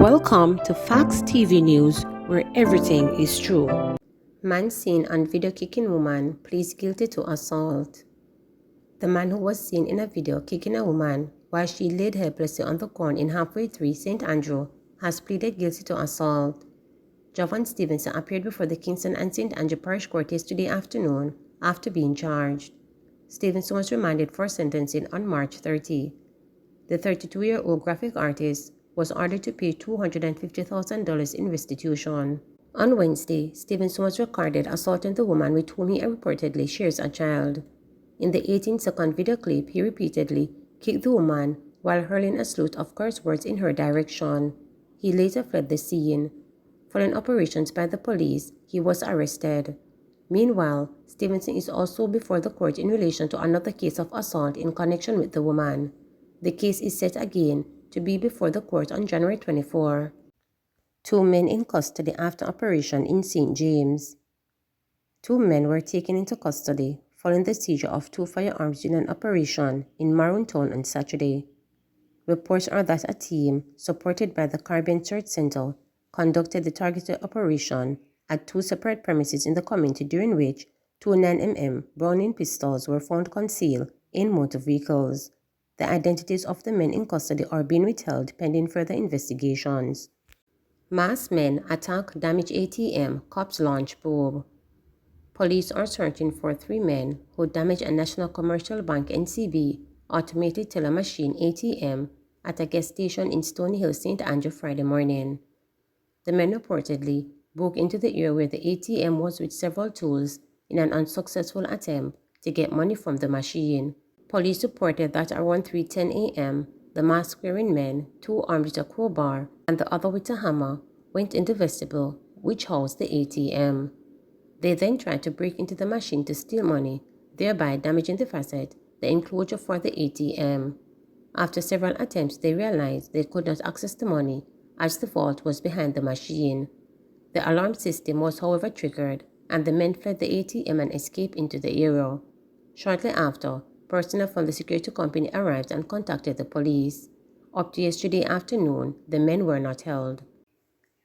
Welcome to Facts TV News, where everything is true. Man seen on video kicking woman pleads guilty to assault. The man who was seen in a video kicking a woman while she laid helplessly on the ground in Halfway 3 St. Andrew has pleaded guilty to assault. Jovan Stevenson appeared before the Kingston and St. Andrew Parish Court yesterday afternoon after being charged. Stevenson was remanded for sentencing on March 30. The 32-year-old graphic artist was ordered to pay $250,000 in restitution. On Wednesday, Stevenson was recorded assaulting the woman with whom he reportedly shares a child. In the 18-second video clip, he repeatedly kicked the woman while hurling a slew of curse words in her direction. He later fled the scene. Following operations by the police, he was arrested. Meanwhile, Stevenson is also before the court in relation to another case of assault in connection with the woman. The case is set again to be before the court on January 24. Two men in custody after operation in St. James. Two men were taken into custody following the seizure of two firearms in an operation in Maroontown on Saturday. Reports are that a team, supported by the Caribbean Search Center, conducted the targeted operation at two separate premises in the community, during which two 9mm Browning pistols were found concealed in motor vehicles. The identities of the men in custody are being withheld pending further investigations. Massmen attack damaged ATM, cops launch probe. Police are searching for three men who damaged a National Commercial Bank (NCB) automated teller machine ATM at a gas station in Stony Hill, St. Andrew Friday morning. The men reportedly broke into the area where the ATM was with several tools in an unsuccessful attempt to get money from the machine. Police reported that around 3:10 a.m., the mask-wearing men, two armed with a crowbar and the other with a hammer, went in the vestibule, which housed the ATM. They then tried to break into the machine to steal money, thereby damaging the facade, the enclosure for the ATM. After several attempts, they realized they could not access the money as the vault was behind the machine. The alarm system was, however, triggered, and the men fled the ATM and escaped into the area. Shortly after, personnel from the security company arrived and contacted the police. Up to yesterday afternoon, the men were not held.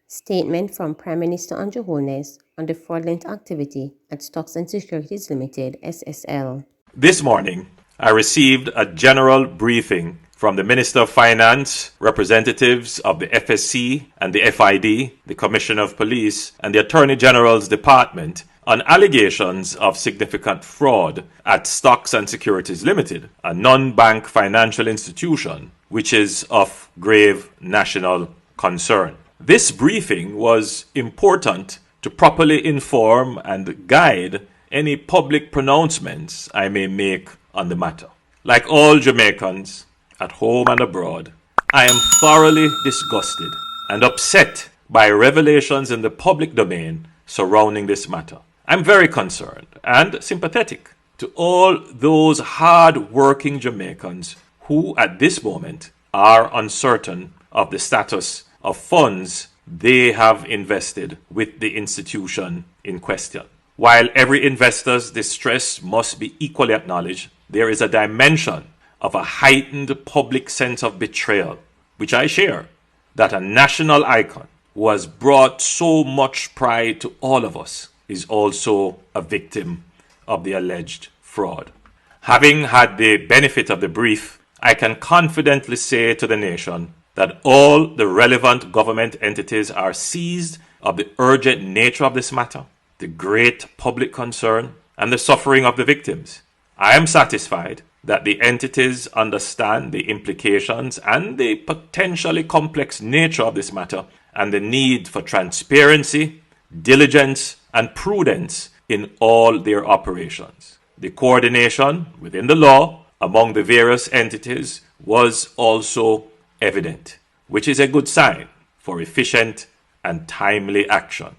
Statement from Prime Minister Andrew Holness on the fraudulent activity at Stocks and Securities Limited, SSL. This morning, I received a general briefing from the Minister of Finance, representatives of the FSC and the FID, the Commissioner of Police, and the Attorney General's Department on allegations of significant fraud at Stocks and Securities Limited, a non-bank financial institution which is of grave national concern. This briefing was important to properly inform and guide any public pronouncements I may make on the matter. Like all Jamaicans, at home and abroad, I am thoroughly disgusted and upset by revelations in the public domain surrounding this matter. I'm very concerned and sympathetic to all those hard-working Jamaicans who at this moment are uncertain of the status of funds they have invested with the institution in question. While every investor's distress must be equally acknowledged, there is a dimension of a heightened public sense of betrayal, which I share, that a national icon who has brought so much pride to all of us is also a victim of the alleged fraud. Having had the benefit of the brief, I can confidently say to the nation that all the relevant government entities are seized of the urgent nature of this matter, the great public concern, and the suffering of the victims. I am satisfied that the entities understand the implications and the potentially complex nature of this matter and the need for transparency, diligence, and prudence in all their operations. The coordination within the law among the various entities was also evident, which is a good sign for efficient and timely action.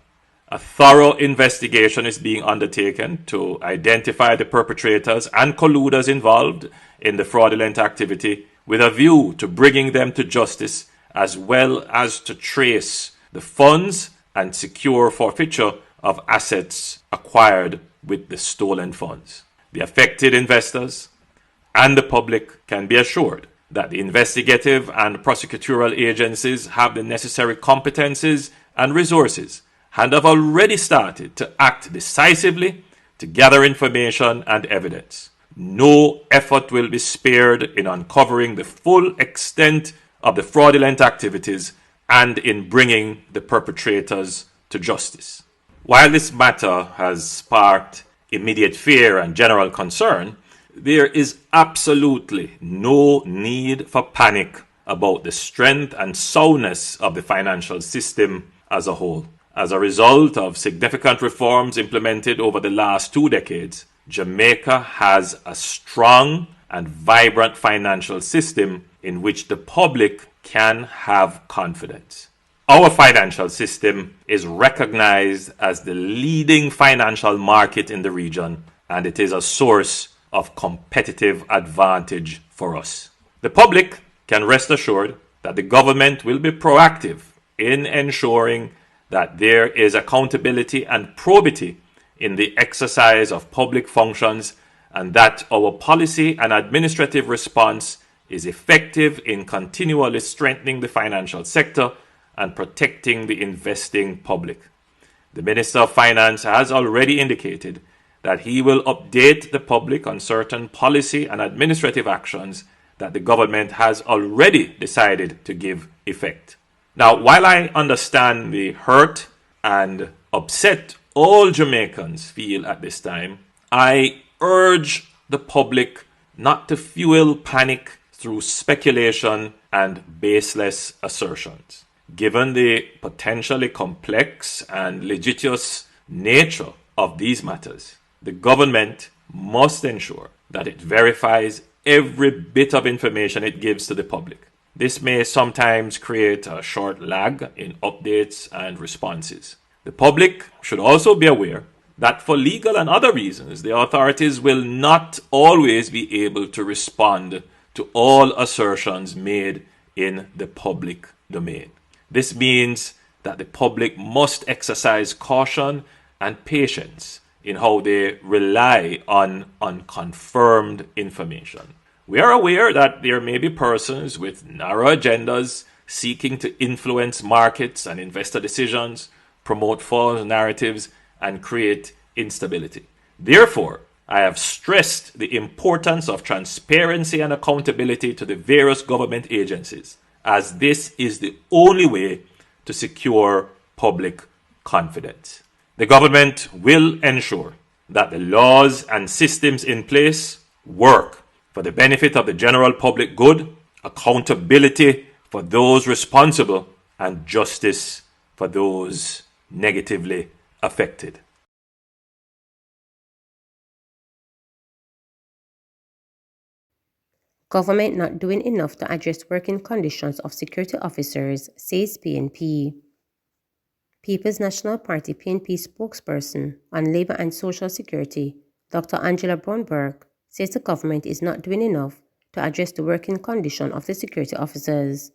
A thorough investigation is being undertaken to identify the perpetrators and colluders involved in the fraudulent activity with a view to bringing them to justice, as well as to trace the funds and secure forfeiture of assets acquired with the stolen funds. The affected investors and the public can be assured that the investigative and prosecutorial agencies have the necessary competencies and resources and have already started to act decisively to gather information and evidence. No effort will be spared in uncovering the full extent of the fraudulent activities and in bringing the perpetrators to justice. While this matter has sparked immediate fear and general concern, there is absolutely no need for panic about the strength and soundness of the financial system as a whole. As a result of significant reforms implemented over the last 2 decades, Jamaica has a strong and vibrant financial system in which the public can have confidence. Our financial system is recognized as the leading financial market in the region, and it is a source of competitive advantage for us. The public can rest assured that the government will be proactive in ensuring that there is accountability and probity in the exercise of public functions, and that our policy and administrative response is effective in continually strengthening the financial sector and protecting the investing public. The Minister of Finance has already indicated that he will update the public on certain policy and administrative actions that the government has already decided to give effect. Now, while I understand the hurt and upset all Jamaicans feel at this time, I urge the public not to fuel panic through speculation and baseless assertions. Given the potentially complex and litigious nature of these matters, the government must ensure that it verifies every bit of information it gives to the public. This may sometimes create a short lag in updates and responses. The public should also be aware that for legal and other reasons, the authorities will not always be able to respond to all assertions made in the public domain. This means that the public must exercise caution and patience in how they rely on unconfirmed information. We are aware that there may be persons with narrow agendas seeking to influence markets and investor decisions, promote false narratives, and create instability. Therefore, I have stressed the importance of transparency and accountability to the various government agencies, as this is the only way to secure public confidence. The government will ensure that the laws and systems in place work for the benefit of the general public good, accountability for those responsible, and justice for those negatively affected. Government not doing enough to address working conditions of security officers, says PNP. People's National Party PNP spokesperson on Labour and Social Security, Dr. Angela Brownberg, says the government is not doing enough to address the working condition of the security officers.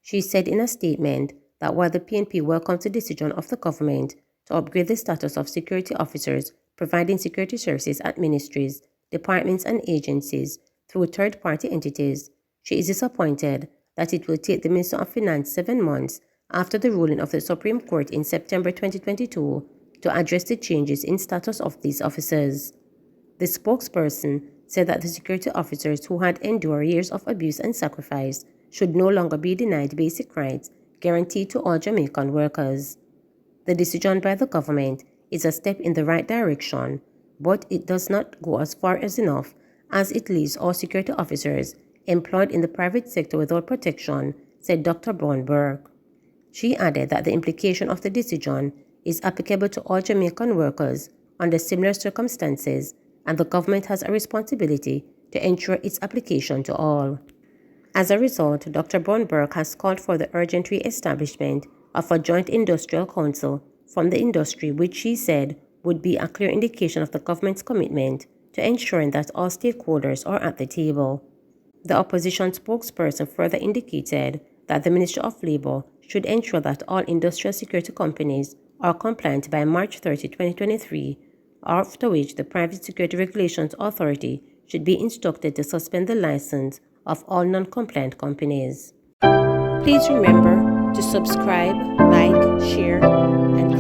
She said in a statement that while the PNP welcomes the decision of the government to upgrade the status of security officers providing security services at ministries, departments and agencies through third-party entities, she is disappointed that it will take the Minister of Finance 7 months after the ruling of the Supreme Court in September 2022 to address the changes in status of these officers. The spokesperson said that the security officers who had endured years of abuse and sacrifice should no longer be denied basic rights guaranteed to all Jamaican workers. The decision by the government is a step in the right direction, but it does not go as far as enough, as it leaves all security officers employed in the private sector without protection, said Dr. Brownberg. She added that the implication of the decision is applicable to all Jamaican workers under similar circumstances, and the government has a responsibility to ensure its application to all. As a result, Dr. Brownberg has called for the urgent re-establishment of a joint industrial council from the industry, which she said would be a clear indication of the government's commitment to ensuring that all stakeholders are at the table. The opposition spokesperson further indicated that the Ministry of Labour should ensure that all industrial security companies are compliant by March 30, 2023, after which the Private Security Regulations Authority should be instructed to suspend the license of all non-compliant companies. Please remember to subscribe, like, share, and